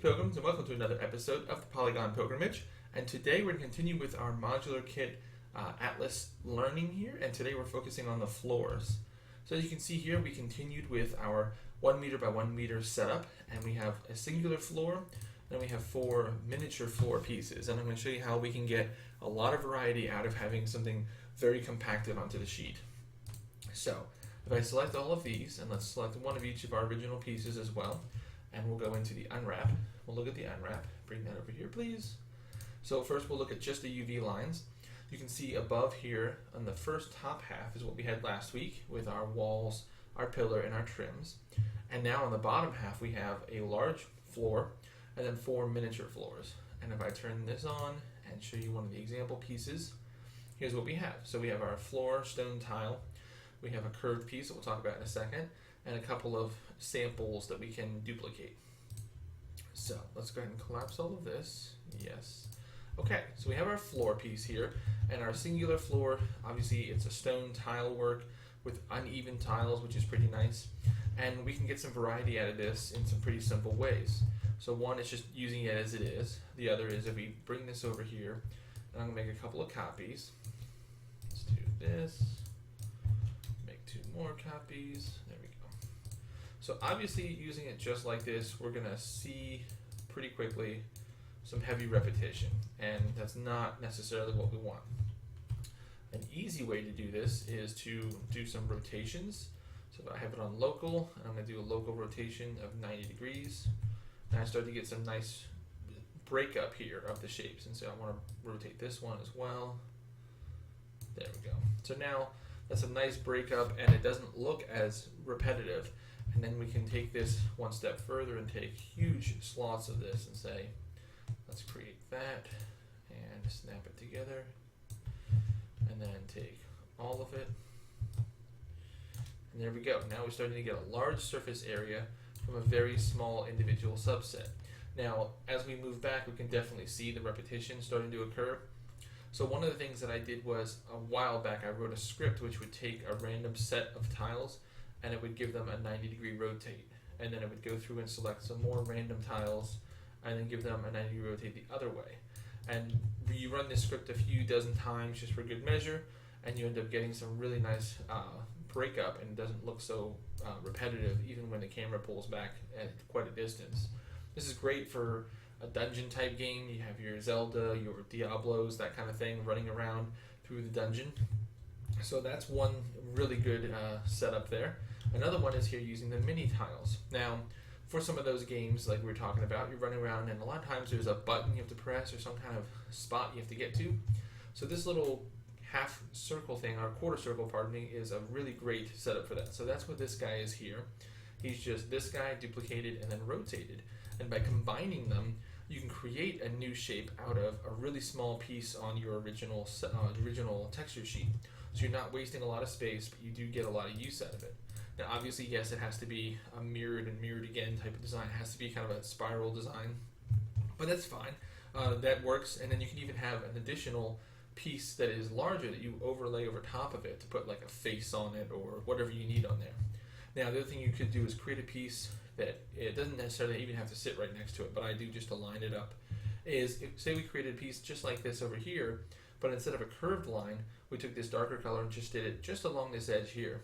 Pilgrims, and welcome to another episode of the Polygon Pilgrimage. And today we're going to continue with our modular kit Atlas learning here, and today we're focusing on the floors. So as you can see here, we continued with our 1 meter by 1 meter setup, and we have a singular floor, and we have 4 miniature floor pieces. And I'm going to show you how we can get a lot of variety out of having something very compacted onto the sheet. So if I select all of these, and let's select one of each of our original pieces as well, and we'll go into the unwrap. We'll look at the unwrap. Bring that over here, please. So first we'll look at just the UV lines. You can see above here on the first top half is what we had last week with our walls, our pillar, and our trims. And now on the bottom half we have a large floor and then 4 miniature floors. And if I turn this on and show you one of the example pieces, here's what we have. So we have our floor stone tile. We have a curved piece that we'll talk about in a second, and a couple of samples that we can duplicate. So let's go ahead and collapse all of this. Yes. Okay, so we have our floor piece here, and our singular floor, obviously it's a stone tile work with uneven tiles, which is pretty nice. And we can get some variety out of this in some pretty simple ways. So one is just using it as it is. The other is if we bring this over here, and I'm gonna make a couple of copies. Let's do this. Make 2 more copies. There we go. So obviously using it just like this, we're gonna see pretty quickly some heavy repetition, and that's not necessarily what we want. An easy way to do this is to do some rotations. So if I have it on local, I'm gonna do a local rotation of 90 degrees, and I start to get some nice breakup here of the shapes. And so I wanna rotate this one as well. There we go. So now that's a nice breakup, and it doesn't look as repetitive. And then we can take this one step further and take huge slots of this and say, let's create that and snap it together, and then take all of it, and there we go. Now we're starting to get a large surface area from a very small individual subset. Now as we move back, we can definitely see the repetition starting to occur. So one of the things that I did was, a while back, I wrote a script which would take a random set of tiles and it would give them a 90-degree rotate, and then it would go through and select some more random tiles and then give them a 90-degree rotate the other way. And you run this script a few dozen times just for good measure, and you end up getting some really nice breakup, and it doesn't look so repetitive even when the camera pulls back at quite a distance. This is great for a dungeon type game. You have your Zelda, your Diablos, that kind of thing running around through the dungeon. So that's one really good setup there. Another one is here using the mini tiles. Now for some of those games like we were talking about, you're running around and a lot of times there's a button you have to press or some kind of spot you have to get to. So this little half circle thing, or quarter circle, pardon me, is a really great setup for that. So that's what this guy is here. He's just this guy duplicated and then rotated. And by combining them, you can create a new shape out of a really small piece on your original texture sheet. So you're not wasting a lot of space, but you do get a lot of use out of it. Now obviously, yes, it has to be a mirrored and mirrored again type of design. It has to be kind of a spiral design, but that's fine. That works. And then you can even have an additional piece that is larger that you overlay over top of it to put like a face on it or whatever you need on there. Now the other thing you could do is create a piece that it doesn't necessarily even have to sit right next to it, but I do just to line it up. Is say we created a piece just like this over here, but instead of a curved line, we took this darker color and just did it just along this edge here.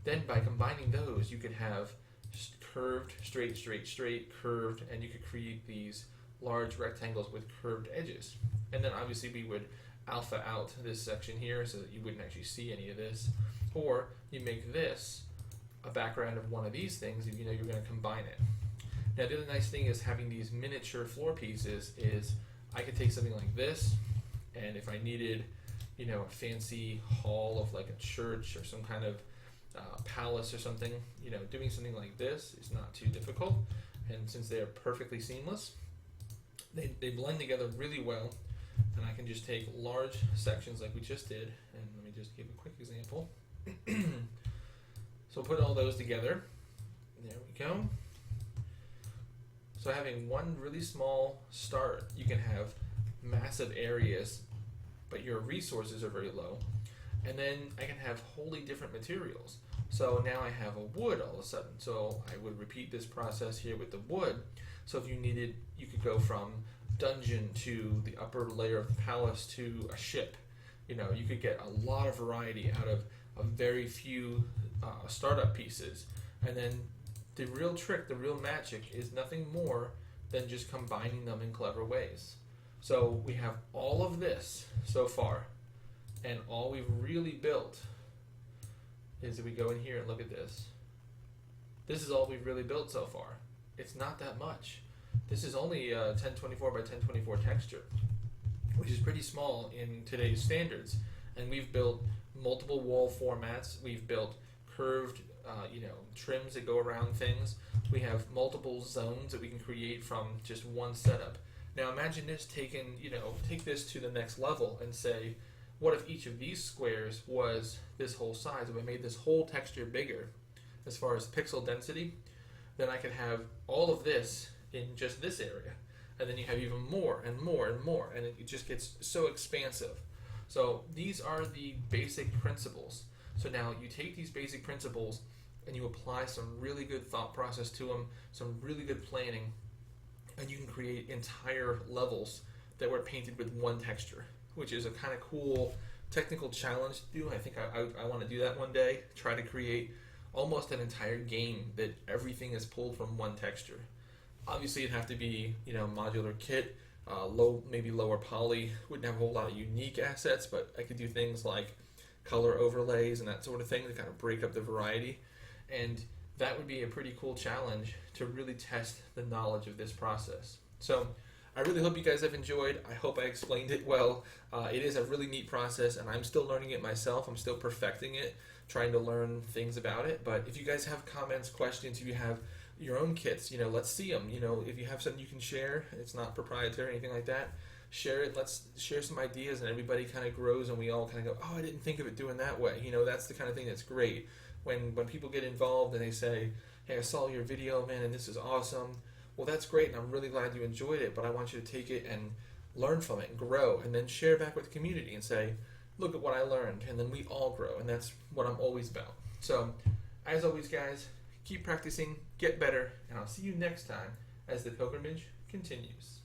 Then by combining those, you could have just curved, straight, straight, straight, curved, and you could create these large rectangles with curved edges. And then obviously we would alpha out this section here so that you wouldn't actually see any of this. Or you make this a background of one of these things if you know you're going to combine it. Now the other nice thing is having these miniature floor pieces is I could take something like this, and if I needed, you know, a fancy hall of like a church or some kind of palace or something, you know, doing something like this is not too difficult. And since they are perfectly seamless, they blend together really well, and I can just take large sections like we just did. And let me just give a quick example. So put all those together. There we go. So having one really small start, you can have massive areas, but your resources are very low. And then I can have wholly different materials. So now I have a wood all of a sudden. So I would repeat this process here with the wood. So if you needed, you could go from dungeon to the upper layer of the palace to a ship. You know, you could get a lot of variety out of a very few startup pieces. And then the real trick, the real magic is nothing more than just combining them in clever ways. So we have all of this so far, and all we've really built is if we go in here and look at this. This is all we've really built so far. It's not that much. This is only a 1024 by 1024 texture, which is pretty small in today's standards. And we've built multiple wall formats. We've built curved trims that go around things. We have multiple zones that we can create from just one setup. Now imagine this take this to the next level and say, what if each of these squares was this whole size? If we made this whole texture bigger as far as pixel density, then I could have all of this in just this area. And then you have even more and more and more, and it just gets so expansive. So these are the basic principles. So now you take these basic principles and you apply some really good thought process to them, some really good planning, and you can create entire levels that were painted with one texture, which is a kind of cool technical challenge to do. I think I want to do that one day, try to create almost an entire game that everything is pulled from one texture. Obviously it'd have to be, modular kit, maybe lower poly, wouldn't have a whole lot of unique assets, but I could do things like color overlays and that sort of thing to kind of break up the variety. And that would be a pretty cool challenge to really test the knowledge of this process. So I really hope you guys have enjoyed. I hope I explained it well. It is a really neat process, and I'm still learning it myself. I'm still perfecting it, trying to learn things about it. But if you guys have comments, questions, if you have your own kits, let's see them. If you have something you can share, it's not proprietary or anything like that, share it. Let's share some ideas, and everybody kind of grows, and we all kind of go, oh, I didn't think of it doing that way. That's the kind of thing that's great. When people get involved and they say, hey, I saw your video, man, and this is awesome. Well, that's great, and I'm really glad you enjoyed it, but I want you to take it and learn from it and grow, and then share back with the community and say, look at what I learned, and then we all grow, and that's what I'm always about. So, as always, guys, keep practicing, get better, and I'll see you next time as the pilgrimage continues.